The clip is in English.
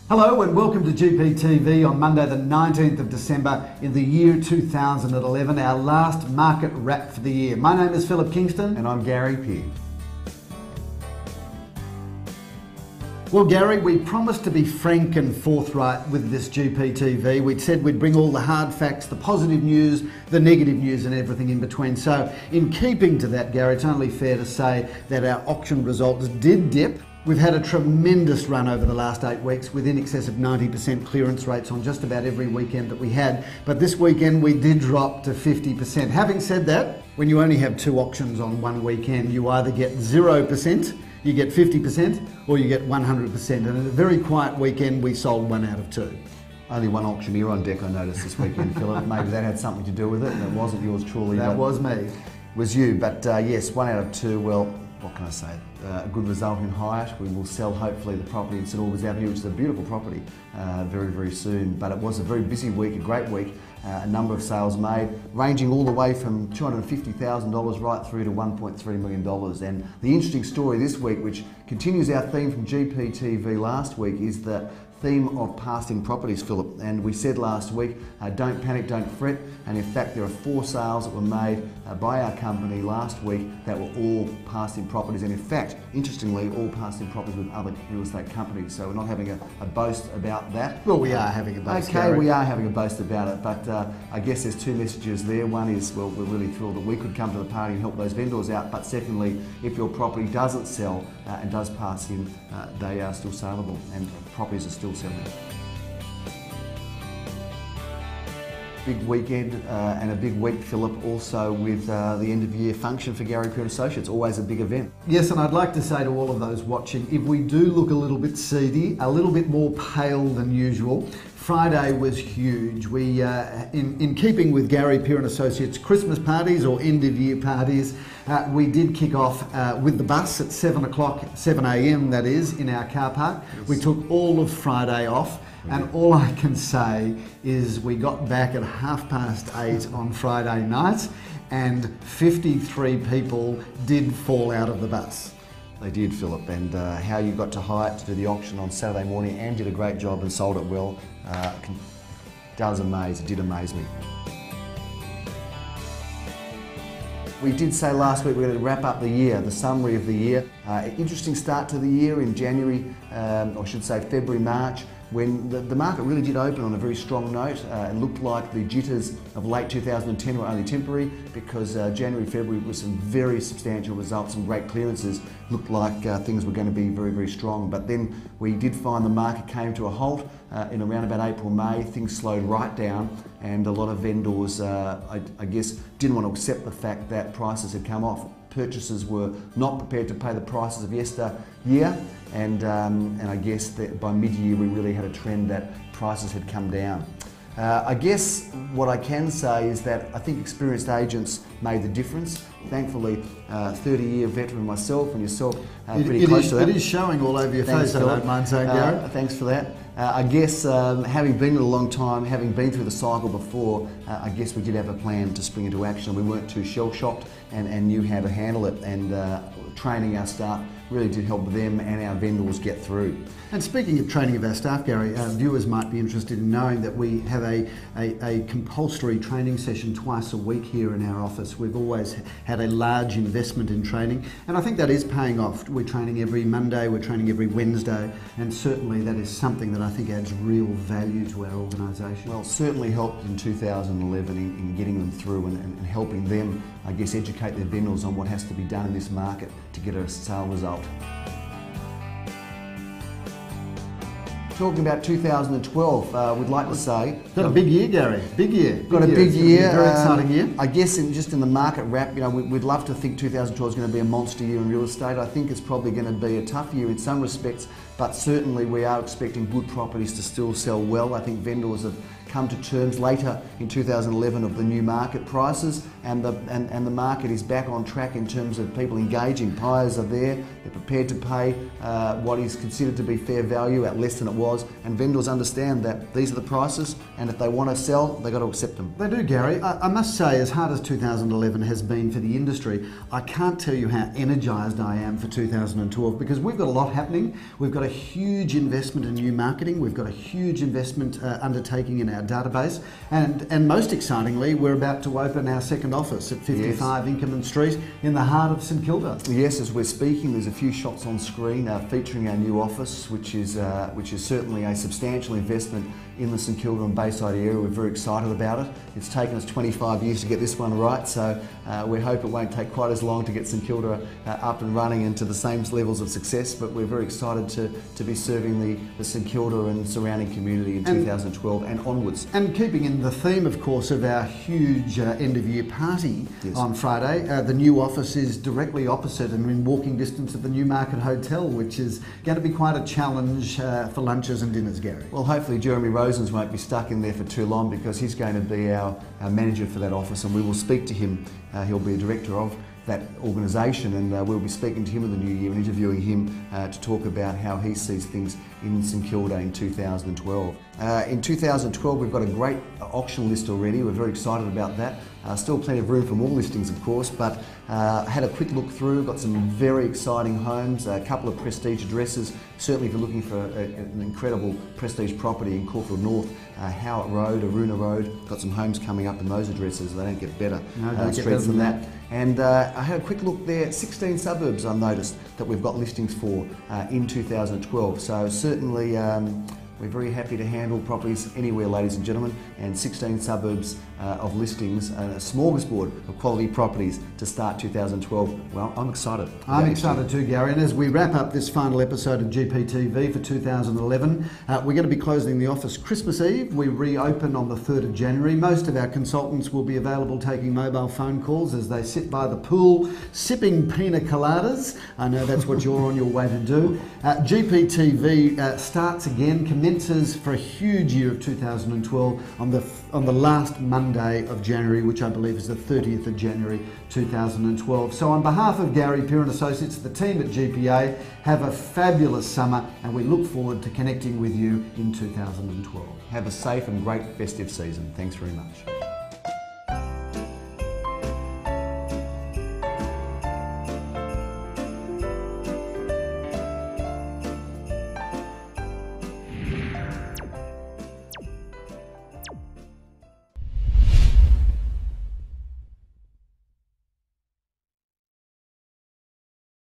Hello and welcome to GPTV on Monday the 19th of December in the year 2011, our last market wrap for the year. My name is Philip Kingston. And I'm Gary Peer. Well, Gary, we promised to be frank and forthright with this GPTV. We'd said we'd bring all the hard facts, the positive news, the negative news and everything in between. So in keeping to that, Gary, it's only fair to say that our auction results did dip. We've had a tremendous run over the last 8 weeks with in excess of 90% clearance rates on just about every weekend that we had. But this weekend we did drop to 50%. Having said that, when you only have 2 auctions on one weekend, you either get 0%, you get 50%, or you get 100%. And in a very quiet weekend, we sold 1 out of 2. Only one auctioneer on deck I noticed this weekend, Philip. Maybe that had something to do with it, and it wasn't yours truly. That was me. Was you, but yes, 1 out of 2, well, what can I say? A good result in Hyatt. We will sell hopefully the property in St Albans Avenue, which is a beautiful property, very, very soon. But it was a very busy week, a great week. A number of sales made, ranging all the way from $250,000 right through to $1.3 million. And the interesting story this week, which continues our theme from GPTV last week, is the theme of passing properties, Philip. And we said last week, don't panic, don't fret. And in fact, there are 4 sales that were made by our company last week that were all passing properties. And in fact, interestingly, all passing properties with other real estate companies. So we're not having a boast about that. Well, we are having a boast, Okay, Gary. we are having a boast about it. But I guess there's 2 messages there. One is, well, we're really thrilled that we could come to the party and help those vendors out. But secondly, if your property doesn't sell and does pass in, they are still saleable and properties are still selling. Big weekend and a big week, Philip, also with the end of year function for Gary Peer Associates. Always a big event. Yes, and I'd like to say to all of those watching, if we do look a little bit seedy, a little bit more pale than usual, Friday was huge. We, in keeping with Gary Peer and Associates Christmas parties or end of year parties, we did kick off with the bus at 7 o'clock, 7 a.m. that is, in our car park. Yes. We took all of Friday off. And all I can say is we got back at 8:30 on Friday night and 53 people did fall out of the bus. They did, Philip, and how you got to Hyatt to do the auction on Saturday morning and did a great job and sold it well, it did amaze me. We did say last week we're going to wrap up the year, the summary of the year. Interesting start to the year in January, or I should say February, March, when the market really did open on a very strong note. It looked like the jitters of late 2010 were only temporary because January, February with some very substantial results and great clearances looked like things were going to be very, very strong. But then we did find the market came to a halt in around about April, May. Things slowed right down and a lot of vendors, I guess, didn't want to accept the fact that prices had come off. Purchasers were not prepared to pay the prices of yesteryear, and I guess that by mid-year we really had a trend that prices had come down. I guess what I can say is that I think experienced agents made the difference. Thankfully, 30-year veteran myself and yourself pretty close to that. It is showing all over your face, I don't mind saying, Gary. Thanks for that. I guess having been in a long time, having been through the cycle before, I guess we did have a plan to spring into action. We weren't too shell-shocked and knew how to handle it, and training our staff really did help them and our vendors get through. And speaking of training of our staff, Gary, our viewers might be interested in knowing that we have a compulsory training session twice a week here in our office. We've always had a large investment in training, and I think that is paying off. We're training every Monday, we're training every Wednesday, and certainly that is something that I think adds real value to our organisation. Well, it certainly helped in 2011 in getting them through and helping them, I guess, educate their vendors on what has to be done in this market to get a sale result. Talking about 2012, we'd like to say... Got a big year, Gary. Big year. Got a big year. Very exciting year. I guess just in the market wrap, you know, we'd love to think 2012 is going to be a monster year in real estate. I think it's probably going to be a tough year in some respects, but certainly we are expecting good properties to still sell well. I think vendors have come to terms later in 2011 of the new market prices, and the market is back on track in terms of people engaging. Buyers are there, they're prepared to pay what is considered to be fair value at less than it was, and vendors understand that these are the prices, and if they want to sell, they've got to accept them. They do, Gary. I must say, as hard as 2011 has been for the industry, I can't tell you how energised I am for 2012, because we've got a lot happening. We've got a huge investment in new marketing. We've got a huge investment undertaking in our database, and most excitingly, we're about to open our second office at 55 Inkerman Street in the heart of St Kilda. Yes, as we're speaking, there's a few shots on screen featuring our new office, which is certainly a substantial investment in the St Kilda and Bayside area. We're very excited about it. It's taken us 25 years to get this one right, so we hope it won't take quite as long to get St Kilda up and running and to the same levels of success, but we're very excited to be serving the St Kilda and surrounding community in 2012 and onwards. And keeping in the theme, of course, of our huge end-of-year party on Friday, the new office is directly opposite and in walking distance of the Newmarket Hotel, which is going to be quite a challenge for lunches and dinners, Gary. Well, hopefully Jeremy Rosens won't be stuck in there for too long, because he's going to be our manager for that office, and we will speak to him. He'll be a director of that organisation, and we'll be speaking to him in the new year and interviewing him to talk about how he sees things in St Kilda in 2012. In 2012 we've got a great auction list already. We're very excited about that. Still plenty of room for more listings, of course, but had a quick look through, got some very exciting homes, a couple of prestige addresses. Certainly if you're looking for an incredible prestige property in Caulfield North, Howitt Road, Aruna Road, got some homes coming up in those addresses. They don't get better streets than that. And I had a quick look there, 16 suburbs I noticed that we've got listings for in 2012. So certainly we're very happy to handle properties anywhere, ladies and gentlemen, and 16 suburbs of listings, a smorgasbord of quality properties to start 2012. Well, I'm excited. I'm excited too, Gary, and as we wrap up this final episode of GPTV for 2011, we're going to be closing the office Christmas Eve. We reopen on the 3rd of January. Most of our consultants will be available taking mobile phone calls as they sit by the pool, sipping pina coladas. I know that's what you're on your way to do. GPTV starts again, commences for a huge year of 2012 on the last Monday of January, which I believe is the 30th of January 2012. So on behalf of Gary Peer and Associates, the team at GPA, have a fabulous summer, and we look forward to connecting with you in 2012. Have a safe and great festive season. Thanks very much.